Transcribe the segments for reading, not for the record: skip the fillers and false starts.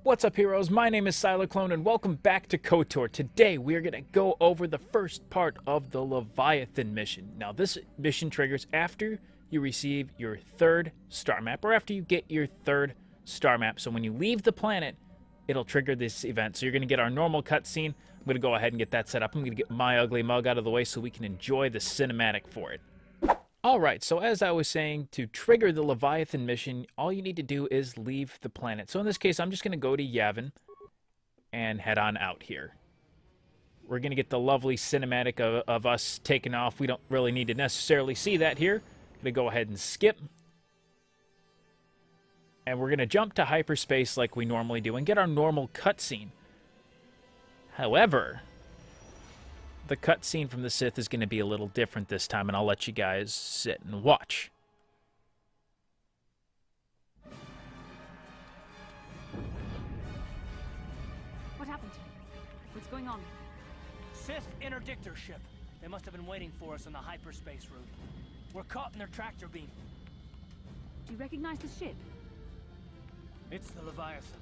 What's up, heroes? My name is Clone, and welcome back to KOTOR. Today, we are going to go over the first part of the Leviathan mission. Now, this mission triggers after you receive your third star map, or after you get your third star map. So when you leave the planet, it'll trigger this event. So you're going to get our normal cutscene. I'm going to go ahead and get that set up. I'm going to get my ugly mug out of the way so we can enjoy the cinematic for it. Alright, so as I was saying, to trigger the Leviathan mission, all you need to do is leave the planet. So in this case, I'm just going to go to Yavin and head on out here. We're going to get the lovely cinematic of us taking off. We don't really need to necessarily see that here. I'm going to go ahead and skip. And we're going to jump to hyperspace like we normally do and get our normal cutscene. However, the cutscene from the Sith is going to be a little different this time, and I'll let you guys sit and watch. What happened? What's going on? Sith interdictor ship. They must have been waiting for us on the hyperspace route. We're caught in their tractor beam. Do you recognize the ship? It's the Leviathan.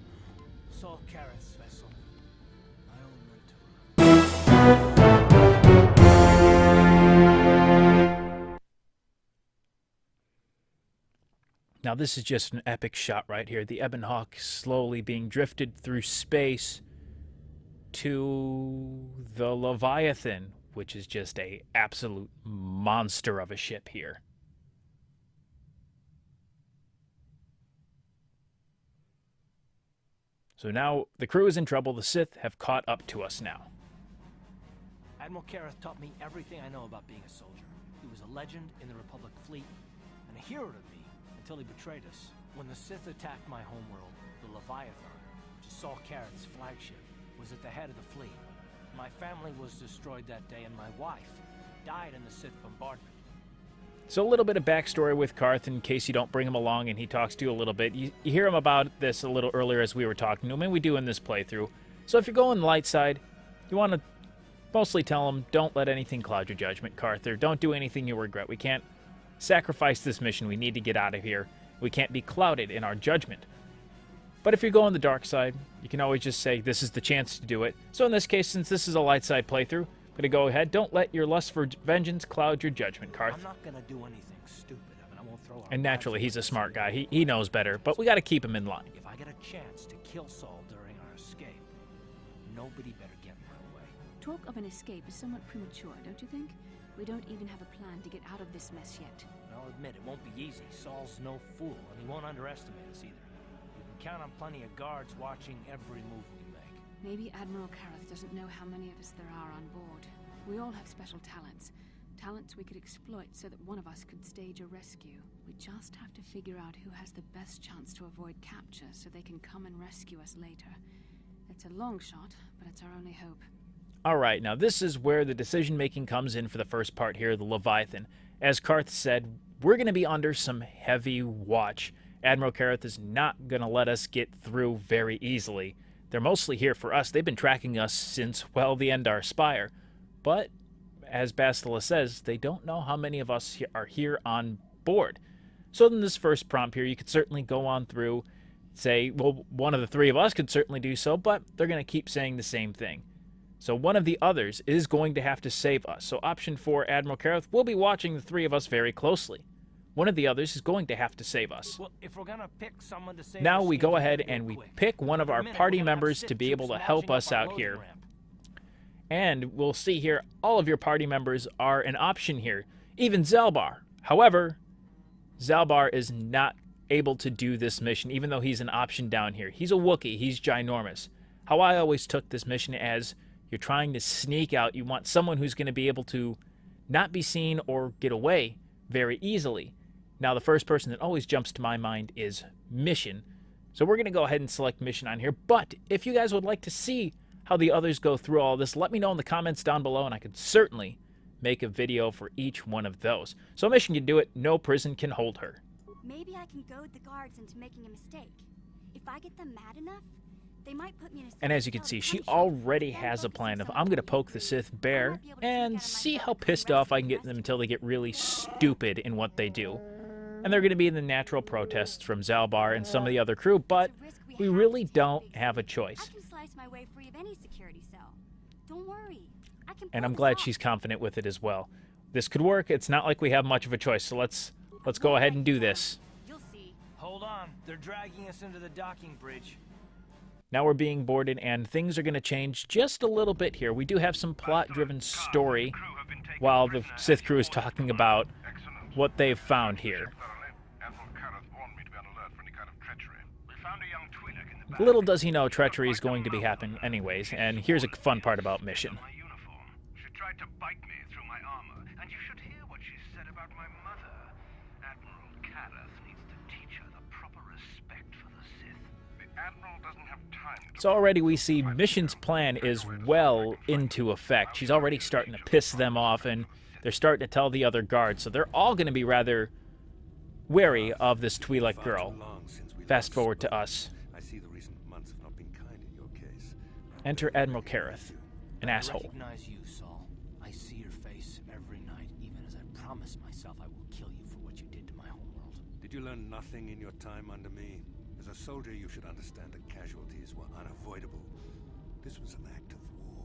Saul Kareth's vessel. My old mentor. Now this is just an epic shot right here. The Ebon Hawk slowly being drifted through space to the Leviathan, which is just a absolute monster of a ship here. So now the crew is in trouble. The Sith have caught up to us now. Admiral Kareth taught me everything I know about being a soldier. He was a legend in the Republic fleet and a hero to me until he betrayed us. When the Sith attacked my homeworld, the Leviathan, which is Saul Kareth's flagship, was at the head of the fleet. My family was destroyed that day, and my wife died in the Sith bombardment. So a little bit of backstory with Karth in case you don't bring him along and he talks to you a little bit. You hear him about this a little earlier as we were talking to him, and we do in this playthrough. So if you're going light side, you want to mostly tell him, don't let anything cloud your judgment, Karth, or don't do anything you regret. We can't sacrifice this mission. We need to get out of here. We can't be clouded in our judgment. But if you're going the dark side, you can always just say, this is the chance to do it. So in this case, since this is a light side playthrough, I'm going to go ahead. Don't let your lust for vengeance cloud your judgment, Karth. I'm not going to do anything stupid. I won't throw our And naturally, lives he's a away. smart guy. He knows better, but we got to keep him in line. If I get a chance to kill Saul during our escape, nobody better get in my way. Talk of an escape is somewhat premature, don't you think? We don't even have a plan to get out of this mess yet. I'll admit, it won't be easy. Saul's no fool, and he won't underestimate us either. We can count on plenty of guards watching every move we make. Maybe Admiral Kareth doesn't know how many of us there are on board. We all have special talents. Talents we could exploit so that one of us could stage a rescue. We just have to figure out who has the best chance to avoid capture so they can come and rescue us later. It's a long shot, but it's our only hope. Alright, now this is where the decision-making comes in for the first part here, the Leviathan. As Karth said, we're going to be under some heavy watch. Admiral Kareth is not going to let us get through very easily. They're mostly here for us. They've been tracking us since, well, the Endar Spire. But, as Bastila says, they don't know how many of us are here on board. So in this first prompt here, you could certainly go on through, say, well, one of the three of us could certainly do so, but they're going to keep saying the same thing. So one of the others is going to have to save us. So option 4, Admiral Kareth, will be watching the three of us very closely. One of the others is going to have to save us. Well, if we're gonna pick someone to save Now us, we go it's ahead gonna be and we quick. pick one of For a our minute, party we're gonna have members Sith to be able troops to help marching us up our out loading here. ramp. And we'll see here, all of your party members are an option here. Even Zalbar. However, Zalbar is not able to do this mission, even though he's an option down here. He's a Wookiee. He's ginormous. How I always took this mission as you're trying to sneak out. You want someone who's going to be able to not be seen or get away very easily. Now, the first person that always jumps to my mind is Mission. So we're going to go ahead and select Mission on here. But if you guys would like to see how the others go through all this, let me know in the comments down below, and I could certainly make a video for each one of those. So Mission can do it. No prison can hold her. Maybe I can goad the guards into making a mistake. If I get them mad enough, they might put me in a And as you can see, she already has a plan of, I'm going to poke the Sith bear and see how pissed off I can get them until they get really stupid in what they do. And they're going to be in the natural protests from Zalbar and some of the other crew, but we really don't have a I choice. can slice my way free of any security cell. Don't worry. I can And pull I'm this glad off. she's confident with it as well. This could work. It's not like we have much of a choice, so let's go ahead and do this. You'll see. Hold on. They're dragging us into the docking bridge. Now we're being boarded, and things are going to change just a little bit here. We do have some plot-driven story while the Sith crew is talking about what they've found here. Little does he know treachery is going to be happening anyways, and here's a fun part about mission. She tried to bite me through my armor, and you should hear what she said about my mother. Admiral Kareth needs to teach her the proper respect for the Sith. The Admiral doesn't have time to... So already we see Mission's plan is well into effect. She's already starting to piss them off, and they're starting to tell the other guards, so they're all going to be rather wary of this Twi'lek girl. Fast forward to us. I see the recent months have not been kind in your case. Enter Admiral Kareth, an I asshole. recognize you, Saul. I see your face every night, even as I promised myself I will kill you for what you did to my homeworld. Did you learn nothing in your time under me? As a soldier, you should understand that casualties were unavoidable. This was an act of war.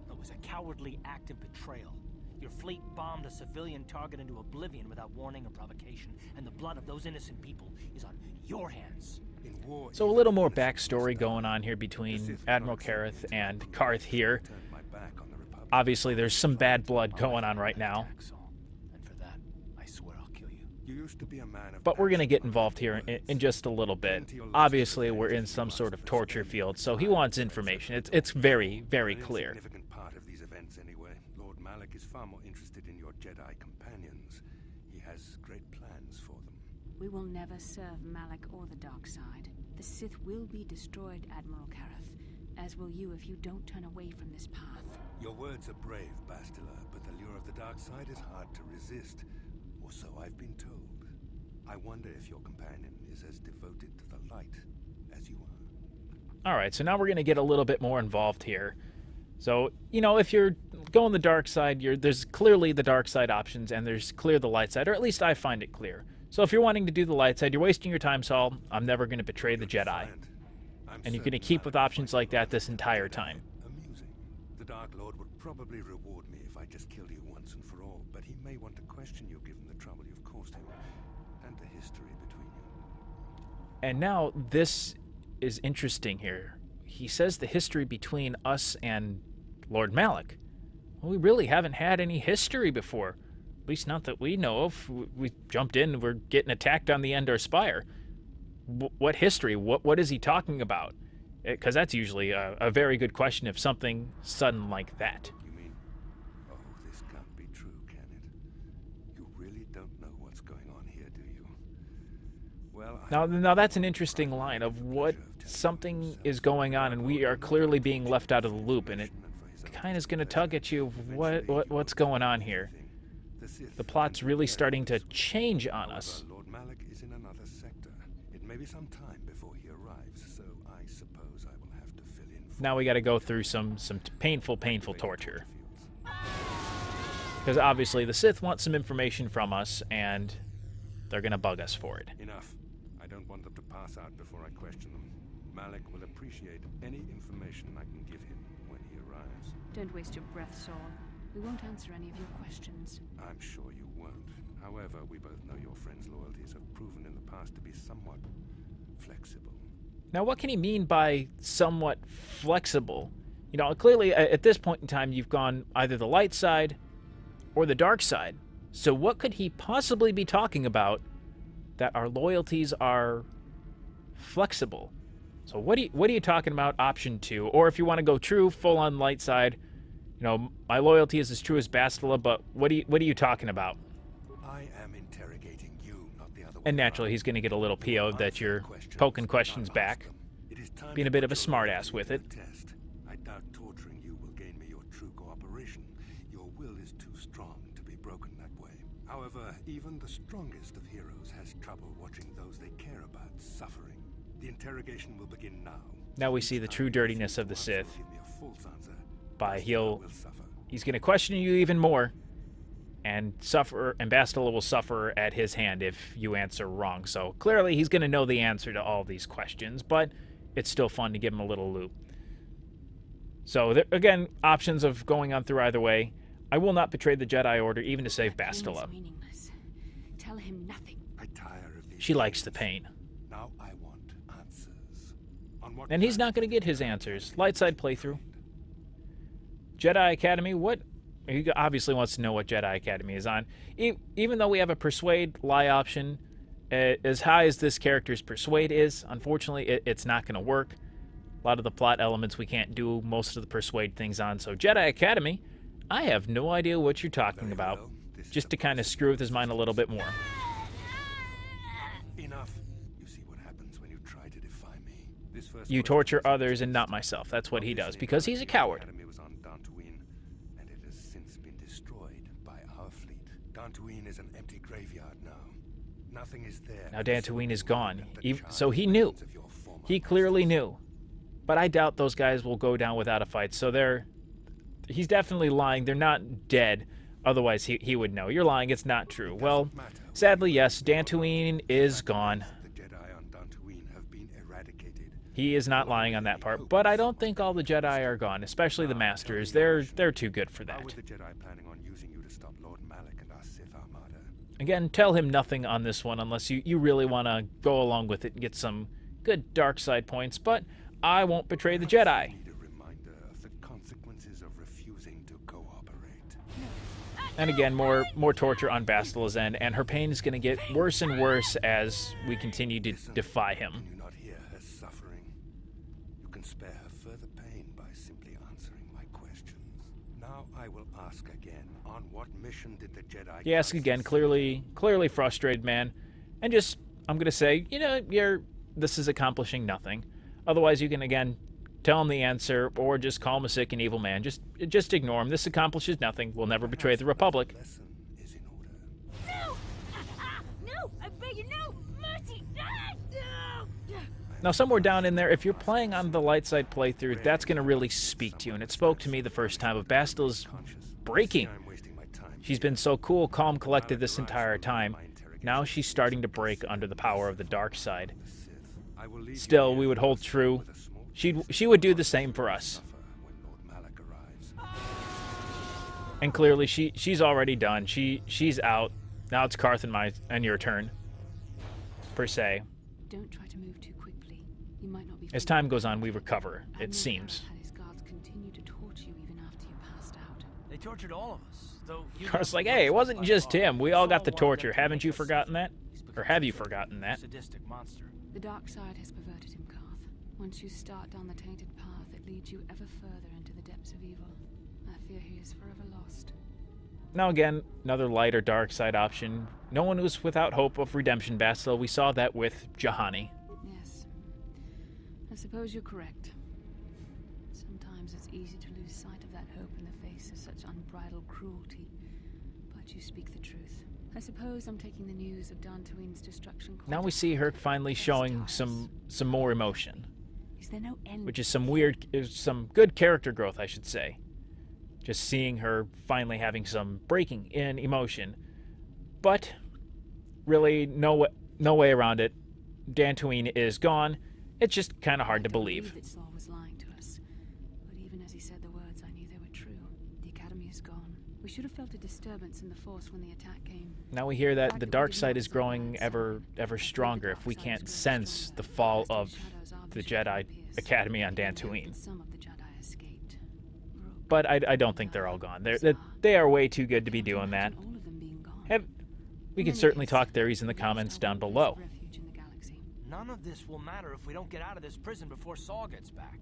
It was a cowardly act of betrayal. Your fleet bombed a civilian target into oblivion without warning or provocation, and the blood of those innocent people is on your hands. In war, So a little more backstory going on here between Admiral Kareth and Karth here. turned my back on the Republic. Obviously, there's some bad blood going on right now, Attack, Saul. And for that, I swear I'll kill you. You used to be a man of but we're going to passion get and involved here in words. just a little bit. Obviously, we're in some sort of torture field, so he wants information. It's very, very An clear. insignificant part of these events anyway. Lord Malak is far more interested in your Jedi companions. He has great plans for them. We will never serve Malak or the dark side. The Sith will be destroyed, Admiral Kareth, as will you if you don't turn away from this path. Your words are brave, Bastila, but the lure of the dark side is hard to resist. Or so I've been told. I wonder if your companion is as devoted to the light as you are. All right, so now we're going to get a little bit more involved here. So, you know, if you're going the dark side, there's clearly the dark side options, and there's clear the light side, or at least I find it clear. So if you're wanting to do the light side, you're wasting your time, Saul. I'm never going to betray the Jedi. I'm And you're going to certain keep Malak with will options find like that the this light entire Jedi time. amusing. The Dark Lord would probably reward me if I just killed you once and for all, but he may want to question you given the trouble you've caused him and the history between you. And now this is interesting here. He says the history between us and Lord Malak. Well, we really haven't had any history before. At least not that we know of. We jumped in, we're getting attacked on the Endor Spire. What history? What is he talking about? Because that's usually a very good question if something sudden like that. You mean, oh, this can't be true, can it? You really don't know what's going on here, do you? Well, Now that's an interesting line of what something is going on, and we are clearly being left out of the loop, and it kind of is going to tug at you of what's going on here. The plot's really starting to change on us. Lord Malak is in another sector. It may be some time before he arrives, so I suppose I will have to fill in for Now we got to go through some painful torture. fields. Because obviously the Sith want some information from us, and they're going to bug us for it. Enough. I don't want them to pass out before I question them. Malak will appreciate any information I can give him when he arrives. Don't waste your breath, Saul. We won't answer any of your questions. I'm sure you won't. However, we both know your friend's loyalties have proven in the past to be somewhat flexible. Now what can he mean by somewhat flexible? You know, clearly at this point in time you've gone either the light side or the dark side. So what could he possibly be talking about that our loyalties are flexible? So what are you talking about, option 2? Or if you want to go true, full-on light side, you know, my loyalty is as true as Bastila, but what are you talking about? I am interrogating you, not the other way And naturally, around. he's going to get a little PO'd that you're Questions, poking not questions ask back, them. It is time being a to bit put of a your smartass loyalty with to it. the test. I doubt torturing you will gain me your true cooperation. Your will is too strong to be broken that way. However, even the strongest of heroes has trouble watching those they care about suffering. The interrogation will begin now. Now we see the true dirtiness of the Sith. Give me a false answer. By Bastila will suffer. He's going to question you even more, and Bastila will suffer at his hand if you answer wrong. So clearly he's going to know the answer to all these questions, but it's still fun to give him a little loot. So, there, again, options of going on through either way. I will not betray the Jedi Order, even to save Bastila. Tell him nothing. I tire of these She likes the games. pain. Now I want answers. On what And he's not going to get his answers. Light side playthrough. Jedi Academy, what? He obviously wants to know what Jedi Academy is on. Even though we have a persuade lie option, as high as this character's persuade is, unfortunately, it's not going to work. A lot of the plot elements we can't do most of the persuade things on. So Jedi Academy, I have no idea what you're talking about. well, this is Just to the kind of process. screw with his mind a little bit more. Enough. You see what happens when you try to defy me. This first You question torture was a others and test. not myself. That's what he does, Obviously, because he's a the coward. Academy was on Dantooine, and it has since been destroyed by our fleet. Dantooine is an empty graveyard now. Nothing is there. Now to Dantooine is support gone. the So he charred knew. remains of your former He clearly masters. knew. But I doubt those guys will go down without a fight. So he's definitely lying. They're not dead. Otherwise, he would know. You're lying. It's not true. Well, sadly, yes, Dantooine is gone. The Jedi on Dantooine have been eradicated. He is not lying on that part. But I don't think all the Jedi are gone, especially the Masters. They're too good for How that. were the Jedi planning on using you to stop Lord Malak and our Sith Armada? Again, tell him nothing on this one unless you really want to go along with it and get some good dark side points. But I won't betray the Jedi. Need a reminder of the consequences of refusing to cooperate. And again, more torture on Bastila's end, and her pain is going to get worse and worse as we continue to defy him. Can you not hear her suffering? You can spare her further pain by simply answering my questions. Now I will ask again. On what mission did the Jedi? He asks again, clearly frustrated, man, and just I'm going to say, this is accomplishing nothing. Otherwise, you can again tell him the answer, or just call him a sick and evil man. Just ignore him. This accomplishes nothing. We'll never betray the Republic. Lesson is in order. No! No! I beg you, no! Mercy! No! Now, somewhere down in there, if you're playing on the light side playthrough, that's going to really speak to you. And it spoke to me the first time of Bastila's breaking. I'm wasting my time. She's been so cool, calm, collected this entire time. Now she's starting to break under the power of the dark side. I will leave Still, you we here would hold with a true. small She would do the same for us. suffer when Lord Malak arrives. And clearly, she's already done. She's out. Now it's Karth and your turn, per se. Don't try to move too quickly. You might not be. As time goes on, we recover, it Admiral seems. Garrett had his guards continue to torture you even after you passed out. They tortured all of us, though. Karth's like, hey, it wasn't just him. We all got the torture. Haven't you forgotten that? Or have you forgotten that? Sadistic monster. The dark side has perverted him, Karth. Once you start down the tainted path, it leads you ever further into the depths of evil. I fear he is forever lost. Now again, another light or dark side option. No one was without hope of redemption, Bastila. We saw that with Juhani. Yes. I suppose you're correct. Sometimes it's easy to lose sight of that hope in the face of such unbridled cruelty. But you speak the truth. I suppose I'm taking the news of Dantooine's destruction quite Now we as see her quickly finally as showing stars. some more emotion, Is there no end? which is some good character growth, I should say. Just seeing her finally having some breaking in emotion. But really, no way around it. Dantooine is gone. It's just kind of hard to believe. that Saul was lying to us. But even as he said the words, I knew they were true. The Academy is gone. We should have felt a disturbance in the Force when the attack came. Now we hear that the dark side is growing ever stronger if we can't sense the fall of the Jedi Academy on Dantooine. Some of the Jedi escaped. But I don't think they're all gone. They are way too good to be doing that. All of them being gone. We can certainly talk theories in the comments down below. Refuge in the galaxy. None of this will matter if we don't get out of this prison before Saul gets back.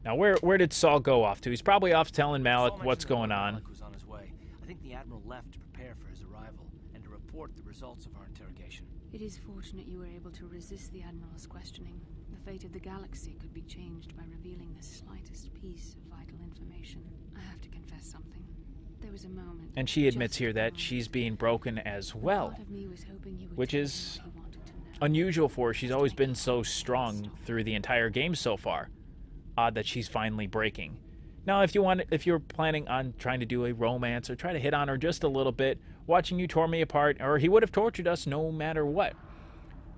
Now where did Saul go off to? He's probably off telling Malak Saul what's mentioned that going Lord on. Malak was on his way. I think the Admiral left to prepare for his arrival and to report the results of our interrogation. It is fortunate you were able to resist the Admiral's questioning. The fate of the galaxy could be changed by revealing the slightest piece of vital information. I have to confess something. There was a moment. And she admits just here a that moment, she's being broken as when well, part of me was hoping you would which tell is him what he wanted to know. unusual for her. She's always been so strong through the entire game so far. Odd that she's finally breaking. Now, if you're planning on trying to do a romance or try to hit on her just a little bit, watching you tore me apart, or he would have tortured us no matter what.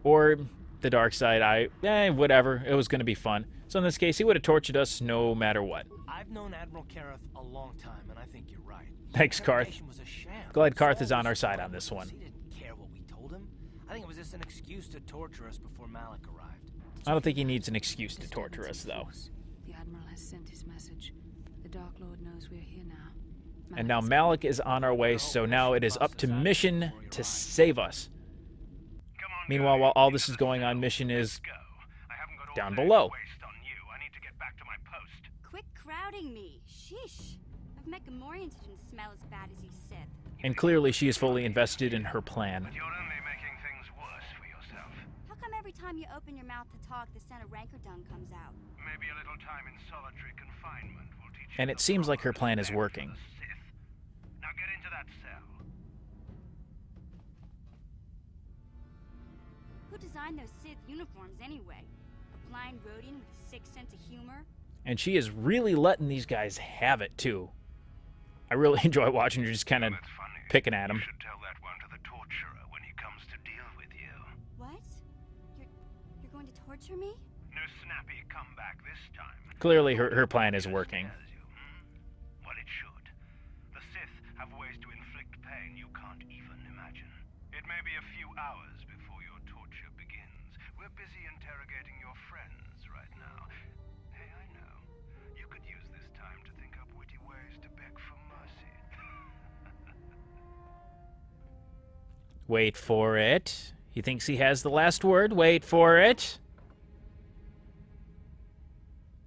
Or the dark side, whatever. It was going to be fun. So in this case, he would have tortured us no matter what. I've known Admiral Kareth a long time, and I think you're right. Thanks, Karth. Interrogation was a sham. Glad Karth Saul is on was our side right. on this one. He didn't care what we told him. I think it was just an excuse to torture us before Malik arrived. I don't think he needs an excuse to torture us, though. The Admiral has sent his message. The Dark Lord knows we're here now. And now Malik is on our way, so now it is up to Mission to save us. Come on, Meanwhile, guys, while all into this is the going on, cell. Mission is Let's go. I haven't got all down day to below. waste on you. I need to get back to my post. Quit crowding me. Sheesh. I've met Gamorreans who didn't smell as bad as you, Sith. And clearly she is fully invested in her plan. But you're only making things worse for yourself. How come every time you open your mouth to talk, the scent of rancor dung comes out? Maybe a little time in solitary confinement will teach you. And it the seems like her proper plan is respect working. for the Sith. Now get into that cell. Who designed those Sith uniforms anyway? A blind Rodian with a sick sense of humor? And she is really letting these guys have it, too. I really enjoy watching her just kind of That's funny. picking at him. You should tell that one to the torturer when he comes to deal with you. What? You're going to torture me? No snappy comeback this time. Clearly her plan is working. Scares you, Well, it should. The Sith have ways to inflict pain you can't even imagine. It may be a few hours before your torture begins. We're busy interrogating your friends right now. Hey, I know. You could use this time to think up witty ways to beg for mercy. Wait for it. He thinks he has the last word. Wait for it.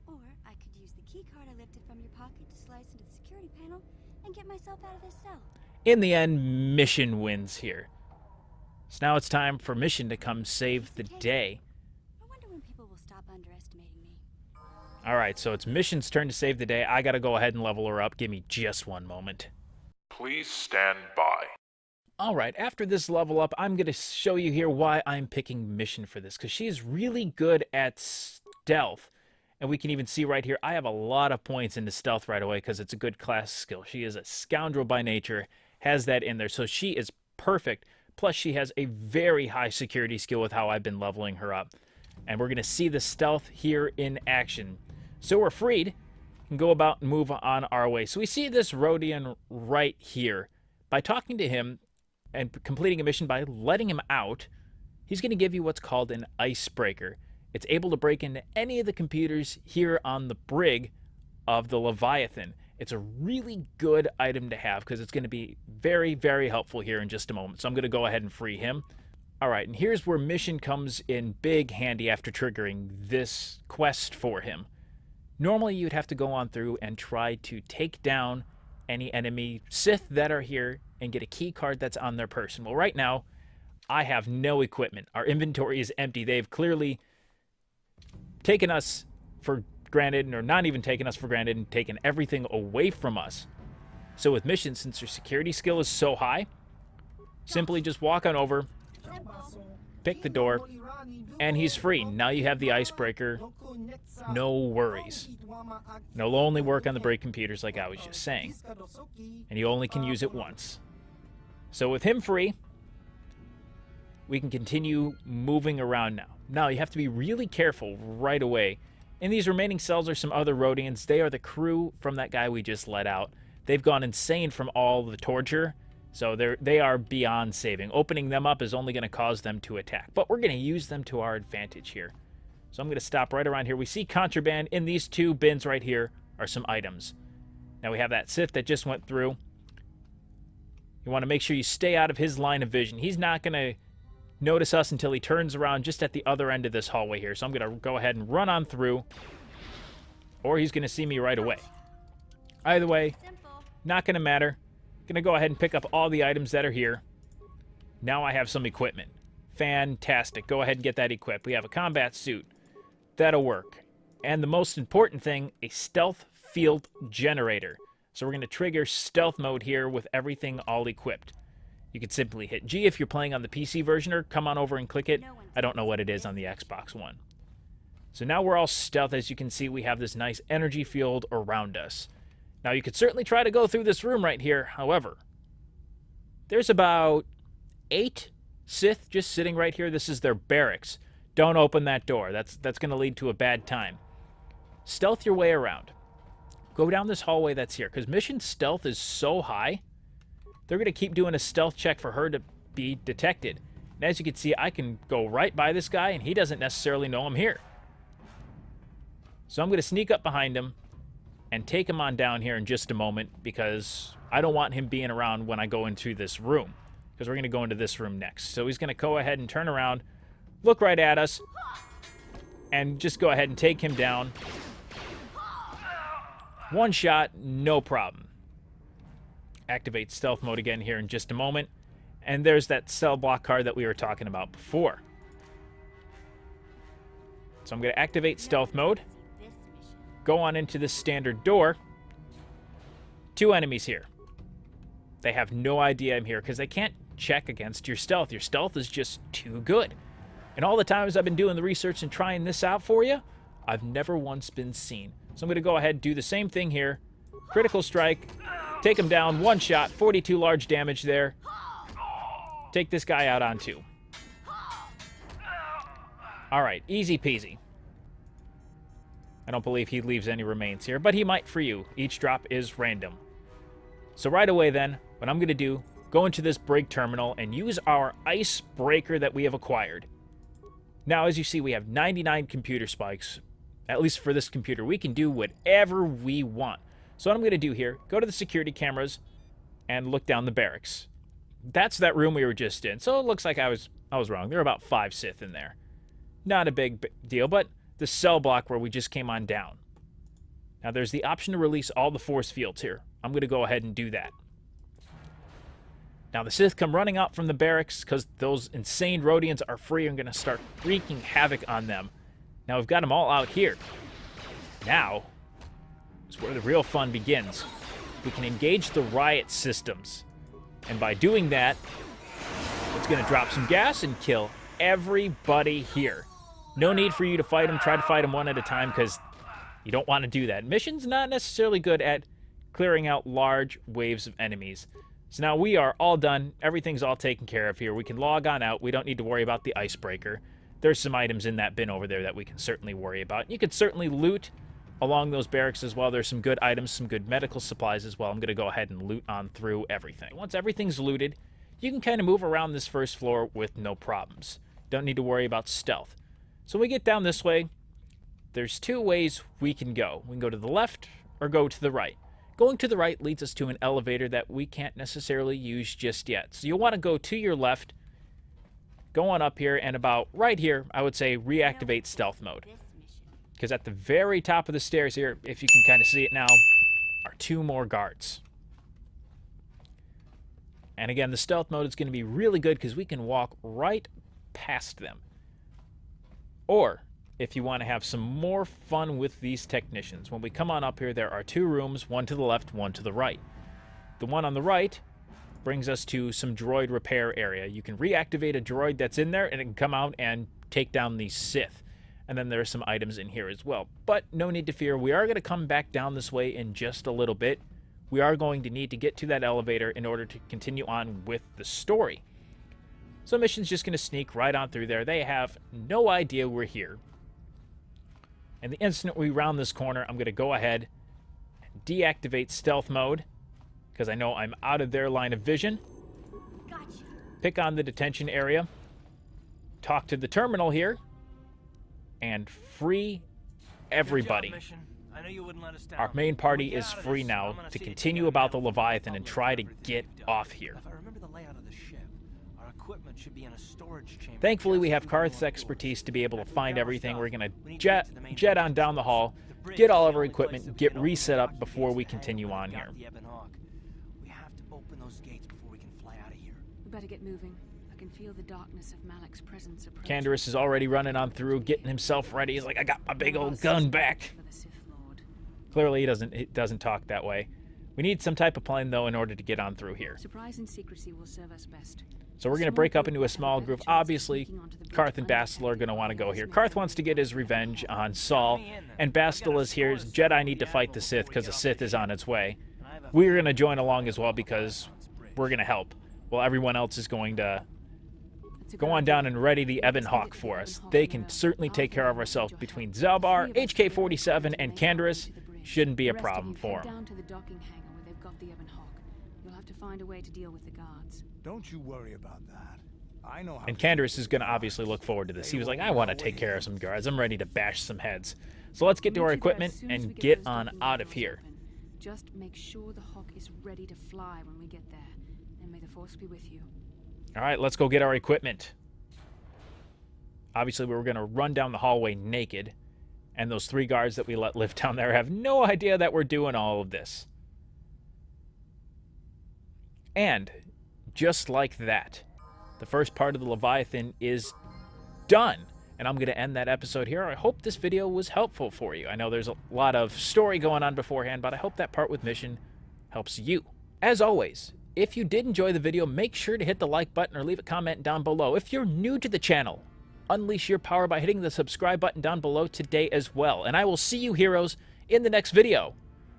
Or I could use the key card I lifted from your pocket to slice into the security panel and get myself out of this cell. In the end, Mission wins here. So now it's time for Mission to come save the day. I wonder when people will stop underestimating me. Alright, so it's Mission's turn to save the day. I gotta go ahead and level her up. Give me just one moment. Please stand by. Alright, after this level up, I'm going to show you here why I'm picking Mission for this, because she's really good at stealth. And we can even see right here, I have a lot of points into stealth right away because it's a good class skill. She is a scoundrel by nature, has that in there, so she is perfect. Plus, she has a very high security skill with how I've been leveling her up. And we're going to see the stealth here in action. So we're freed and go about and move on our way. So we see this Rodian right here. By talking to him and completing a mission by letting him out, he's going to give you what's called an icebreaker. It's able to break into any of the computers here on the brig of the Leviathan. It's a really good item to have because it's going to be very, very helpful here in just a moment. So I'm going to go ahead and free him. All right, and here's where Mission comes in big handy after triggering this quest for him. Normally, you'd have to go on through and try to take down any enemy Sith that are here and get a key card that's on their person. Well, right now, I have no equipment. Our inventory is empty. They've clearly taken us for granted, or not even taken us for granted, and taken everything away from us. So with Mission, since her security skill is so high, simply just walk on over, pick the door, and he's free. Now you have the icebreaker. No worries. And it'll only work on the brig computers like I was just saying. And you only can use it once. So with him free, we can continue moving around now. Now you have to be really careful right away. In these remaining cells are some other Rodians. They are the crew from that guy we just let out. They've gone insane from all the torture. So they are beyond saving. Opening them up is only going to cause them to attack. But we're going to use them to our advantage here. So I'm going to stop right around here. We see contraband. In these two bins right here are some items. Now we have that Sith that just went through. You want to make sure you stay out of his line of vision. He's not going to notice us until he turns around just at the other end of this hallway here. So I'm going to go ahead and run on through. Or he's going to see me right away. Either way, not going to matter. Going to go ahead and pick up all the items that are here. Now I have some equipment. Fantastic. Go ahead and get that equipped. We have a combat suit. That'll work. And the most important thing, a stealth field generator. So we're going to trigger stealth mode here with everything all equipped. You can simply hit G if you're playing on the PC version, or come on over and click it. I don't know what it is on the Xbox One. So now we're all stealth. As you can see, we have this nice energy field around us. Now, you could certainly try to go through this room right here. However, there's about 8 Sith just sitting right here. This is their barracks. Don't open that door. That's going to lead to a bad time. Stealth your way around. Go down this hallway that's here, because mission stealth is so high, they're going to keep doing a stealth check for her to be detected. And as you can see, I can go right by this guy, and he doesn't necessarily know I'm here. So I'm going to sneak up behind him and take him on down here in just a moment, because I don't want him being around when I go into this room, because we're going to go into this room next. So he's going to go ahead and turn around, look right at us, and just go ahead and take him down. One shot, no problem. Activate stealth mode again here in just a moment. And there's that cell block card that we were talking about before. So I'm going to activate stealth mode. Go on into this standard door. 2 enemies here. They have no idea I'm here because they can't check against your stealth. Your stealth is just too good. And all the times I've been doing the research and trying this out for you, I've never once been seen. So I'm going to go ahead and do the same thing here. Critical strike. Take him down. 1 shot. 42 large damage there. Take this guy out on 2. Alright, easy peasy. I don't believe he leaves any remains here, but he might for you. Each drop is random. So right away then, what I'm going to do, go into this brig terminal and use our icebreaker that we have acquired. Now, as you see, we have 99 computer spikes. At least for this computer, we can do whatever we want. So what I'm going to do here, go to the security cameras and look down the barracks. That's that room we were just in. So it looks like I was wrong. There are about 5 Sith in there. Not a big deal, but the cell block where we just came on down. Now there's the option to release all the force fields here. I'm going to go ahead and do that. Now the Sith come running out from the barracks because those insane Rhodians are free and going to start wreaking havoc on them. Now we've got them all out here. Now is where the real fun begins. We can engage the Riot systems. And by doing that, it's going to drop some gas and kill everybody here. No need for you to fight them. Try to fight them one at a time because you don't want to do that. Mission's not necessarily good at clearing out large waves of enemies. So now we are all done. Everything's all taken care of here. We can log on out. We don't need to worry about the icebreaker. There's some items in that bin over there that we can certainly worry about. You could certainly loot along those barracks as well. There's some good items, some good medical supplies as well. I'm going to go ahead and loot on through everything. Once everything's looted, you can kind of move around this first floor with no problems. Don't need to worry about stealth. So when we get down this way, there's 2 ways we can go. We can go to the left or go to the right. Going to the right leads us to an elevator that we can't necessarily use just yet. So you'll want to go to your left, go on up here, and about right here, I would say reactivate stealth mode. Because at the very top of the stairs here, if you can kind of see it now, are 2 more guards. And again, the stealth mode is going to be really good because we can walk right past them. Or, if you want to have some more fun with these technicians, when we come on up here, there are 2 rooms, one to the left, one to the right. The one on the right brings us to some droid repair area. You can reactivate a droid that's in there, and it can come out and take down these Sith. And then there are some items in here as well. But no need to fear. We are going to come back down this way in just a little bit. We are going to need to get to that elevator in order to continue on with the story. So mission's just going to sneak right on through there. They have no idea we're here. And the instant we round this corner, I'm going to go ahead and deactivate stealth mode because I know I'm out of their line of vision. Gotcha. Pick on the detention area. Talk to the terminal here. And free everybody. Good job, Mission. I know you wouldn't let us down. Our main party When we get is out of free this, now I'm gonna to see you continue take about out the an Leviathan and public try to everything get you've done. off here. If I remember the layout of the ship, our equipment should be in a storage chamber. Thankfully, we just have through one Karth's door. expertise to be able to After we find grab our everything. stuff, We're going we need to get to the main jet on entrance. down the hall, The bridge get all is of the our only place equipment, that we get can open reset the up lock before gates we to continue handle on when here. we got the Ebon Hawk. We have to open those gates before we can fly out of here. We better get moving. I can feel the darkness of Malek's presence approaching. Canderous is already running on through, getting himself ready. He's like, I got my big old gun back. For the Sith Lord. Clearly, he doesn't talk that way. We need some type of plan, though, in order to get on through here. Surprise and secrecy will serve us best. So we're going to break up into a small group. Obviously, Karth and Bastila are going to want to go here. Karth wants to get his revenge on Saul, and Bastila is here. Jedi need to fight the Sith because the Sith is on its way. We're going to join along as well because we're going to help, while everyone else is going to go on down and ready the Ebon Hawk for us. They can certainly take care of ourselves between Zalbar, HK-47, and Canderous. Shouldn't be a problem for them. Down to the docking hangar where they've got the Ebon Hawk. You'll have to find a way to deal with the guards. Don't you worry about that. I know how. And Canderous is going to obviously look forward to this. He was like, I want to take care of some guards. I'm ready to bash some heads. So let's get to our equipment and get on out of here. Just make sure the Hawk is ready to fly when we get there. And may the Force be with you. All right, let's go get our equipment. Obviously, we were going to run down the hallway naked. And those 3 guards that we let live down there have no idea that we're doing all of this. And just like that, the first part of the Leviathan is done. And I'm going to end that episode here. I hope this video was helpful for you. I know there's a lot of story going on beforehand, but I hope that part with mission helps you. As always, if you did enjoy the video, make sure to hit the like button or leave a comment down below. If you're new to the channel, unleash your power by hitting the subscribe button down below today as well. And I will see you heroes in the next video.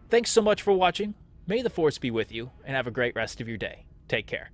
Thanks so much for watching. May the Force be with you, and have a great rest of your day. Take care.